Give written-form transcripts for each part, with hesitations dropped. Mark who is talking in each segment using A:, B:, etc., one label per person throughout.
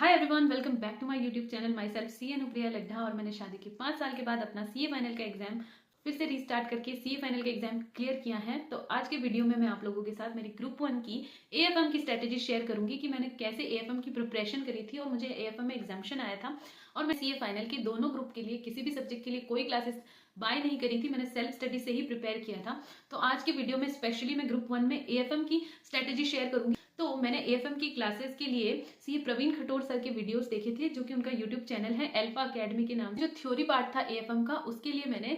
A: Hi everyone, welcome back to my YouTube channel. Myself सी अनुप्रिया लड्ढा और मैंने शादी के 5 साल के बाद अपना सीए फाइनल का एग्जाम फिर से रीस्टार्ट करके सीए फाइनल का एग्जाम क्लियर किया है। तो आज के वीडियो में मैं आप लोगों के साथ मेरी ग्रुप 1 की एएफएम की स्ट्रेटेजी शेयर करूंगी कि मैंने कैसे एएफएम की प्रिपरेशन करी थी और मुझे एएफएम में एग्जामिशन आया था और मैं सीए फाइनल के दोनों ग्रुप के लिए किसी भी सब्जेक्ट के लिए कोई क्लासेस बाय नहीं करी थी, मैंने सेल्फ स्टडी से ही प्रिपेयर किया था। तो आज के वीडियो में स्पेशली मैं ग्रुप 1 में एएफएम की स्ट्रेटेजी शेयर करूंगी। तो मैंने एएफएम की क्लासेस के लिए सी प्रवीण खटोर सर के वीडियोस देखे थे, जो कि उनका यूट्यूब चैनल है अल्फा अकेडमी के नाम से। जो थ्योरी पार्ट था एएफएम का, उसके लिए मैंने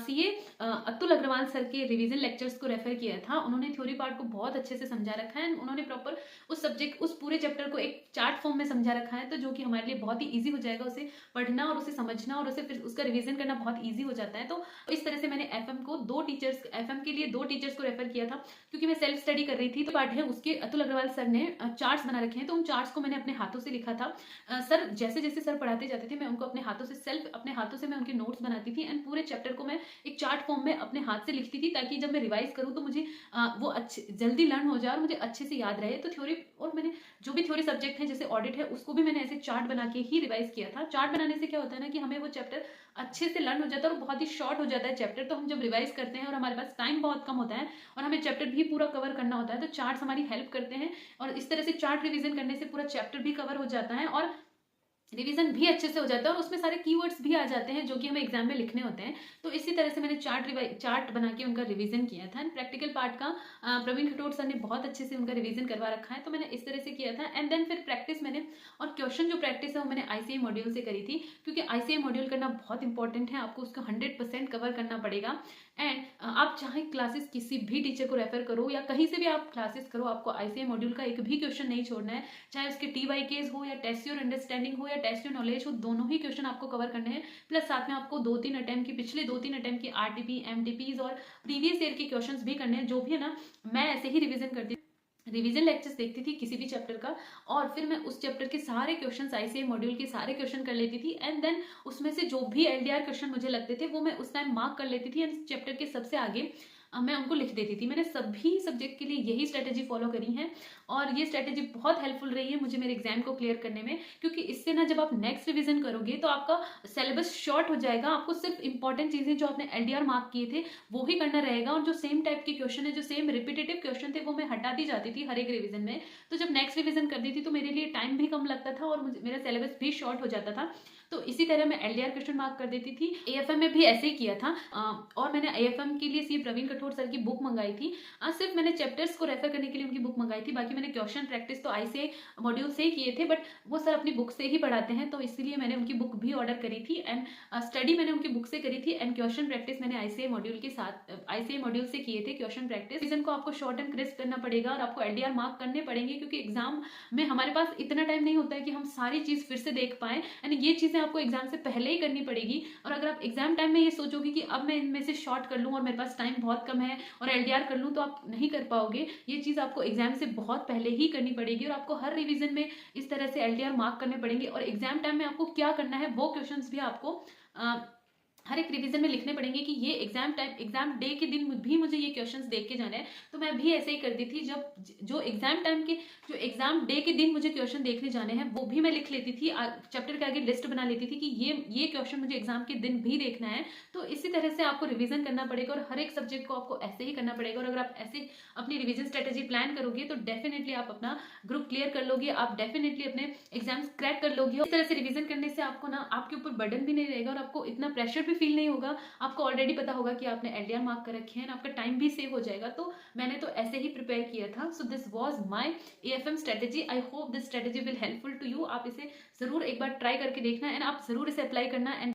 A: सीए अतुल अग्रवाल सर के रिवीजन लेक्चर्स को रेफर किया था। उन्होंने थ्योरी पार्ट को बहुत अच्छे से समझा रखा है। उन्होंने प्रॉपर उस पूरे चैप्टर को एक चार्ट फॉर्म में समझा रखा है, तो जो कि हमारे लिए बहुत ही ईजी हो जाएगा उसे पढ़ना और उसे समझना और उसे फिर उसका रिवीजन करना बहुत ईजी हो जाता है। तो इस तरह से मैंने एफएम के लिए 2 टीचर्स को रेफर किया था, क्योंकि मैं सेल्फ स्टडी कर रही थी। तो पार्ट है उसके अतुल अग्रवाल सर ने चार्ट्स बना रखे हैं, तो उन चार्ट्स को मैंने अपने हाथों से लिखा था। सर जैसे जैसे सर पढ़ाते जाते थे, मैं उनको अपने हाथों से मैं उनके नोट्स बनाती थी एंड पूरे चैप्टर को मैं एक चार्ट फॉर्म में अपने हाथ से लिखती थी, ताकि जब मैं रिवाइज करूँ तो मुझे वो अच्छे जल्दी लर्न हो जाए और मुझे अच्छे से याद रहे। तो थ्योरी और मैंने जो भी थ्योरी सब्जेक्ट है, जैसे ऑडिट है, उसको भी मैंने ऐसे चार्ट बना के ही रिवाइज किया था। चार्ट बनाने से क्या होता है ना कि हमें वो चैप्टर अच्छे से लर्न हो जाता है और बहुत ही शॉर्ट हो जाता है चैप्टर। तो हम जब रिवाइज करते हैं और हमारे पास टाइम बहुत कम होता है और हमें चैप्टर भी पूरा कवर करना होता है, तो चार्ट्स हमारी हेल्प करते हैं और इस तरह से चार्ट रिवीजन करने से पूरा चैप्टर भी कवर हो जाता है और रिवीजन भी अच्छे से हो जाता है और उसमें सारे कीवर्ड्स भी आ जाते हैं जो कि हमें एग्जाम में लिखने होते हैं। तो इसी तरह से मैंने चार्ट बना के उनका रिवीजन किया था। प्रैक्टिकल पार्ट का प्रवीण खटोर सर ने बहुत अच्छे से उनका रिवीजन करवा रखा है, तो मैंने इस तरह से किया था। एंड देन फिर प्रैक्टिस मैंने और क्वेश्चन जो प्रैक्टिस है वो मैंने आईसीआई मॉड्यूल से करी थी, क्योंकि आईसीआई मॉड्यूल करना बहुत इंपॉर्टेंट है। आपको उसको 100% कवर करना पड़ेगा। एंड आप चाहे क्लासेस किसी भी टीचर को रेफर करो या कहीं से भी आप क्लासेस करो, आपको आईसीआई मॉड्यूल का एक भी क्वेश्चन नहीं छोड़ना है। चाहे उसके TYKs हो या टेस्ट योर अंडरस्टैंडिंग हो या टेस्ट योर नॉलेज हो, दोनों ही क्वेश्चन आपको कवर करने हैं। प्लस साथ में आपको पिछले 2-3 अटेम्प्ट की आरटीपी, एमटीपीज और प्रीवियस ईयर के क्वेश्चंस भी करने हैं। जो भी है ना, मैं ऐसे ही रिवीजन करती रिवीजन लेक्चर्स देखती थी किसी भी चैप्टर का, और फिर मैं उस चैप्टर के सारे क्वेश्चंस, आईसीआई मॉड्यूल के सारे क्वेश्चन कर लेती थी। एंड देन उसमें से जो भी एलडीआर क्वेश्चन मुझे लगते थे वो मैं उस टाइम मार्क कर लेती थी एंड चैप्टर के सबसे आगे मैं उनको लिख देती थी। मैंने सभी सब्जेक्ट के लिए यही स्ट्रेटेजी फॉलो करी है और ये स्ट्रेटेजी बहुत हेल्पफुल रही है मुझे मेरे एग्जाम को क्लियर करने में, क्योंकि इससे ना जब आप नेक्स्ट रिवीजन करोगे तो आपका सिलेबस शॉर्ट हो जाएगा। आपको सिर्फ इंपॉर्टेंट चीजें जो आपने एलडीआर मार्क किए थे वो ही करना रहेगा, और जो सेम टाइप के क्वेश्चन है, जो सेम रिपीटेटिव क्वेश्चन थे, वो मैं हटा दी जाती थी हर एक रिवीजन में। तो जब नेक्स्ट रिवीजन कर दी थी तो मेरे लिए टाइम भी कम लगता था और मेरा सिलेबस भी शॉर्ट हो जाता था। तो इसी तरह मैं एलडीआर क्वेश्चन मार्क कर देती थी। एएफएम में भी ऐसे ही किया था। और मैंने एएफएम के लिए सी प्रवीण कठोर सर की बुक मंगाई थी। सिर्फ मैंने चैप्टर्स को रेफर करने के लिए उनकी बुक मंगाई थी, बाकी मैंने क्वेश्चन प्रैक्टिस तो आईसीआई मॉड्यूल से ही किए थे, बट वो सर अपनी बुक से ही पढ़ाते हैं, तो इसलिए मैंने उनकी बुक भी ऑर्डर करी थी। एंड स्टडी मैंने उनकी बुक से करी थी एंड क्वेश्चन प्रैक्टिस मैंने आईसीआई मॉड्यूल से किए थे। क्वेश्चन प्रैक्टिस रीजन को आपको शॉर्ट एंड क्रिस्प करना पड़ेगा और आपको एलडीआर मार्क करने पड़ेंगे, क्योंकि एग्जाम में हमारे पास इतना टाइम नहीं होता है कि हम सारी चीज फिर से देख पाए। एंड ये चीजें आपको एग्जाम से पहले ही करनी पड़ेगी। और अगर आप एग्जाम टाइम में ये सोचोगे कि अब मैं इनमें से शॉर्ट कर लूँ और मेरे पास टाइम बहुत कम है और एलडीआर कर लूँ, तो आप नहीं कर पाओगे। ये चीज आपको एग्जाम से बहुत पहले ही करनी पड़ेगी और आपको हर रिवीजन में इस तरह से एलडीआर मार्क करने पड़ेंगे। और एग्जाम टाइम में आपको क्या करना है वो क्वेश्चंस भी आपको हर एक रिवीजन में लिखने पड़ेंगे कि ये एग्जाम डे के दिन भी मुझे ये क्वेश्चंस देख के जाना है। तो मैं भी ऐसे ही करती थी। जो एग्जाम डे के दिन मुझे क्वेश्चन देखने जाने हैं वो भी मैं लिख लेती थी, चैप्टर के आगे लिस्ट बना लेती थी कि ये क्वेश्चन मुझे एग्जाम के दिन भी देखना है। तो इसी तरह से आपको रिवीजन करना पड़ेगा और हर एक सब्जेक्ट को आपको ऐसे ही करना पड़ेगा। और अगर आप ऐसे अपनी रिवीजन स्ट्रेटेजी प्लान करोगे तो डेफिनेटली आप अपना ग्रुप क्लियर कर लोगे, आप डेफिनेटली अपने एग्जाम्स क्रैक कर लोगे। इस तरह से रिवीजन करने से आपको ना आपके ऊपर बर्डन भी नहीं रहेगा और आपको इतना प्रेशर फील नहीं होगा। आपको ऑलरेडी पता होगा कि आपने एलडीआर मार्क कर रखे हैं, आपका टाइम भी सेव हो जाएगा। तो मैंने तो ऐसे ही प्रिपेयर किया था। So this was my AFM strategy. I hope this strategy will helpful to you. आप इसे जरूर एक बार ट्राई करके देखना एंड आप जरूर इसे अप्लाई करना। एंड